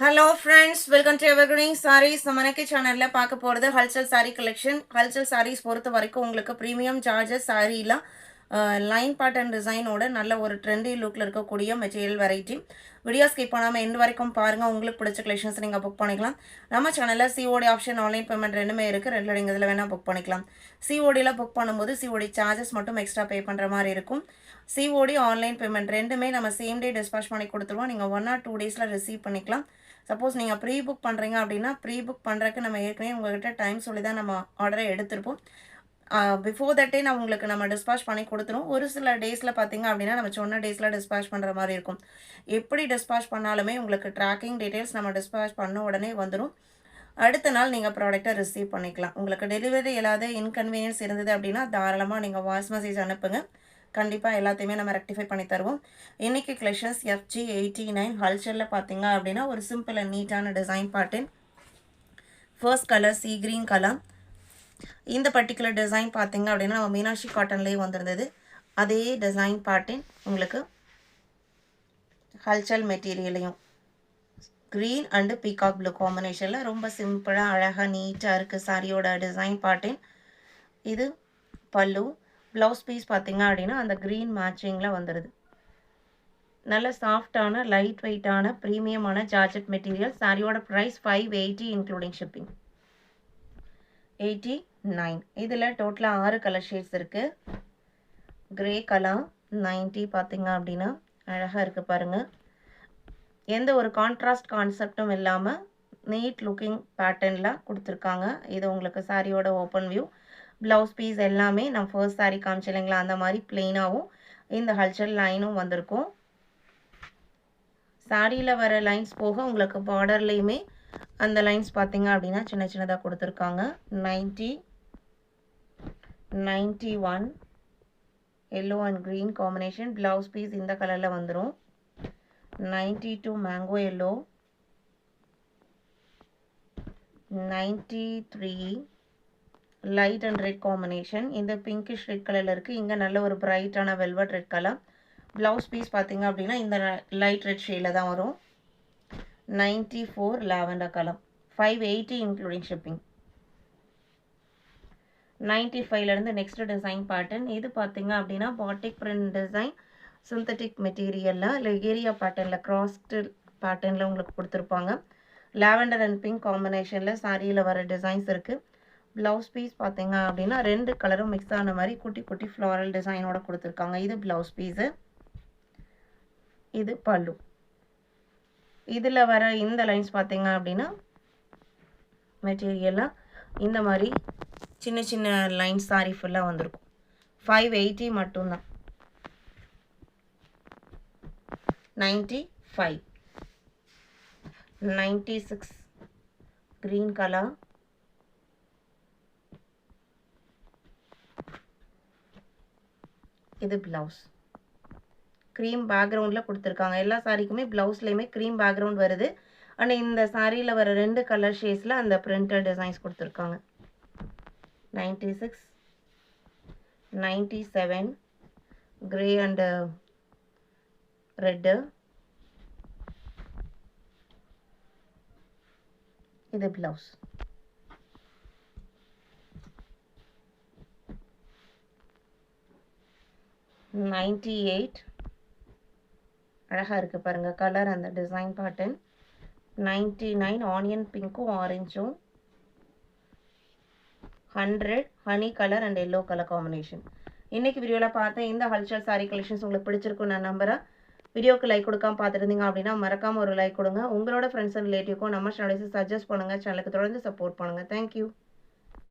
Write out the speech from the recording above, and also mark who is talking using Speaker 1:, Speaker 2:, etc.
Speaker 1: Hello friends, welcome to Evergreen Sarees. நம்ம இன்னைக்கு சேனலில் பார்க்க போகிறது ஹல்சல் சாரீ கலெக்ஷன். ஹல்சல் சாரீஸ் பொறுத்த வரைக்கும் உங்களுக்கு ப்ரீமியம் சார்ஜஸ் சாரீலாம் லைன் பேட்டர்ன் டிசைனோட நல்ல ஒரு ட்ரெண்டி லுக்கில் இருக்கக்கூடிய மெட்டீரியல் வெரைட்டி. வீடியோ ஸ்கிப் பண்ணாமல் எண்டு வரைக்கும் பாருங்கள். உங்களுக்கு பிடிச்ச கலெக்ஷன்ஸ் நீங்கள் புக் பண்ணிக்கலாம். நம்ம சேனலில் சிஓடி ஆப்ஷன், ஆன்லைன் பேமெண்ட் ரெண்டுமே இருக்குது. ரெண்டில் நீங்கள் இதில் வேணால் புக் பண்ணிக்கலாம். சிஓடியில் புக் பண்ணும்போது சிஓடி சார்ஜஸ் மட்டும் எக்ஸ்ட்ரா பே பண்ணுற மாதிரி இருக்கும். சிஓடி ஆன்லைன் பேமெண்ட் ரெண்டுமே நம்ம சேம் டே டிஸ்பேச் பண்ணி கொடுத்துருவோம். நீங்கள் 1 or 2 டேஸில் ரிசீவ் பண்ணிக்கலாம். சப்போஸ் நீங்கள் ப்ரீ புக் பண்ணுறீங்க அப்படின்னா ப்ரீ புக் பண்ணுறதுக்கு நம்ம ஏற்கனவே உங்கள்கிட்ட டைம் சொல்லி தான் நம்ம ஆர்டரை எடுத்திருப்போம். பிஃபோர் தட்டே நான் உங்களுக்கு நம்ம டிஸ்பேச் பண்ணி கொடுத்துருவோம். ஒரு சில டேஸில் பார்த்தீங்க அப்படின்னா நம்ம சொன்ன டேஸில் டிஸ்பேச் பண்ணுற மாதிரி இருக்கும். எப்படி டிஸ்பேச் பண்ணாலுமே உங்களுக்கு ட்ராக்கிங் டீட்டெயில்ஸ் நம்ம டிஸ்பேச் பண்ண உடனே வந்துடும். அடுத்த நாள் நீங்கள் ப்ராடக்டை ரிசீவ் பண்ணிக்கலாம். உங்களுக்கு டெலிவரி ஏதாவது இன்கன்வீனியன்ஸ் இருந்தது அப்படின்னா தாராளமாக நீங்கள் வாய்ஸ் மெசேஜ் அனுப்புங்க. கண்டிப்பாக எல்லாத்தையுமே நம்ம ரெக்டிஃபை பண்ணி தருவோம். இன்றைக்கி கலெக்ஷன்ஸ் FG89 ஹல்சலில் பார்த்தீங்க அப்படின்னா ஒரு சிம்பிள் அண்ட் நீட்டான design pattern. First colour sea green colour. இந்த பர்டிகுலர் டிசைன் பார்த்தீங்க அப்படின்னா நம்ம மீனாட்சி காட்டன்லேயே வந்திருந்தது. அதே டிசைன் பேட்டர்ன் உங்களுக்கு ஹல்சல் மெட்டீரியலையும் க்ரீன் அண்டு பீகாக் ப்ளூ காம்பினேஷனில் ரொம்ப சிம்பிளாக அழகாக நீட்டாக இருக்குது சாரியோட டிசைன் பேட்டர்ன். இது பல்லு. ப்ளவுஸ் பீஸ் பார்த்தீங்க அப்படின்னா அந்த க்ரீன் மேட்சிங்கில் வந்துடுது. நல்ல சாஃப்டான லைட் வெயிட்டான ப்ரீமியமான ஜார்ஜெட் மெட்டீரியல். சாரியோட ப்ரைஸ் 580 இன்க்ளூடிங் ஷிப்பிங். 89. இதில் டோட்டலாக 6 கலர் ஷேட்ஸ் இருக்குது. கிரே கலர் 90 பார்த்தீங்க அப்படின்னா அழகாக இருக்குது பாருங்கள். எந்த ஒரு கான்ட்ராஸ்ட் கான்செப்டும் இல்லாமல் நீட் லுக்கிங் பேட்டர்னில் கொடுத்துருக்காங்க. இது உங்களுக்கு சாரியோட ஓப்பன் வியூ. ப்ளவுஸ் பீஸ் எல்லாமே நான் ஃபர்ஸ்ட் சாரீ காமிச்சில்லைங்களா அந்த மாதிரி பிளெயினாகவும் இந்த ஹல்சல் லைனும் வந்திருக்கும். சாரியில் வர லைன்ஸ் போக உங்களுக்கு பார்டர்லேயுமே அந்த லைன்ஸ் பார்த்தீங்க அப்படின்னா சின்ன சின்னதாக கொடுத்துருக்காங்க. 90, 91 yellow and green combination. Blouse piece இந்த கலரில் வந்துடும். 92 mango yellow, 93 light and red combination. இந்த பிங்கிஷ் ரெட் கலரில் இருக்குது. இங்கே நல்ல ஒரு பிரைட்டான velvet red colour. Blouse piece பார்த்தீங்க அப்படின்னா இந்த லைட் ரெட் ஷேடில் தான் வரும். 94 லாவெண்டர் கலர். 580 including shipping. 95லேருந்து நெக்ஸ்ட் டிசைன் பேட்டர்ன். இது பார்த்தீங்க அப்படின்னா பாட்டிக் பிரிண்ட் டிசைன் சிந்தட்டிக் மெட்டீரியலில் இல்லை ஏரியா பேட்டர்னில் கிராஸ்டு பேட்டர்னில் உங்களுக்கு கொடுத்துருப்பாங்க. லாவெண்டர் அண்ட் பிங்க் காம்பினேஷனில் சாரியில் வர டிசைன்ஸ் இருக்குது. ப்ளவுஸ் பீஸ் பார்த்தீங்க அப்படின்னா 2 கலரும் மிக்ஸ் ஆன மாதிரி குட்டி குட்டி ஃப்ளாரல் டிசைனோட கொடுத்துருக்காங்க. இது ப்ளவுஸ் பீஸு. இது பல்லு. இதில் வர இந்த லைன்ஸ் பார்த்தீங்க அப்படின்னா மெட்டீரியலாக இந்த மாதிரி சின்ன சின்ன லைன்ஸ் சாரி ஃபுல்லாக வந்திருக்கும். 580 மட்டும்தான். 95, 96 க்ரீன் கலர். இது ப்ளவுஸ். க்ரீம் பேக்ரவுண்டில் கொடுத்துருக்காங்க. எல்லா சாரிக்குமே ப்ளவுஸ்லேயுமே க்ரீம் பேக்ரவுண்ட் வருது. ஆனால் இந்த சாரியில் வர 2 கலர் ஷேட்ஸில் அந்த பிரிண்டட் டிசைன்ஸ் கொடுத்துருக்காங்க. 96, 97 கிரே அண்டு ரெட்டு. இது ப்ளவுஸ். $98 அழகாக இருக்குது பாருங்கள் கலர் அந்த டிசைன் பேட்டர்ன். 99 ஆனியன் பிங்க்கும் ஆரஞ்சும். 100 honey colour and yellow colour combination. இன்றைக்கி வீடியோவில் பார்த்தேன் இந்த ஹல்சல் சாரீ கலெக்ஷன்ஸ் உங்களுக்கு பிடிச்சிருக்கும் நான் நம்புகிறேன். வீடியோக்கு லைக் கொடுக்காம பார்த்துருந்தீங்க அப்படின்னா மறக்காமல் ஒரு லைக் கொடுங்க. உங்களோட ஃப்ரெண்ட்ஸ் அண்ட் ரிலேட்டிவ்க்கும் நம்ம சேனலை சஜஸ்ட் பண்ணுங்கள். சேனலுக்கு தொடர்ந்து சப்போர்ட் பண்ணுங்கள். தேங்க்யூ.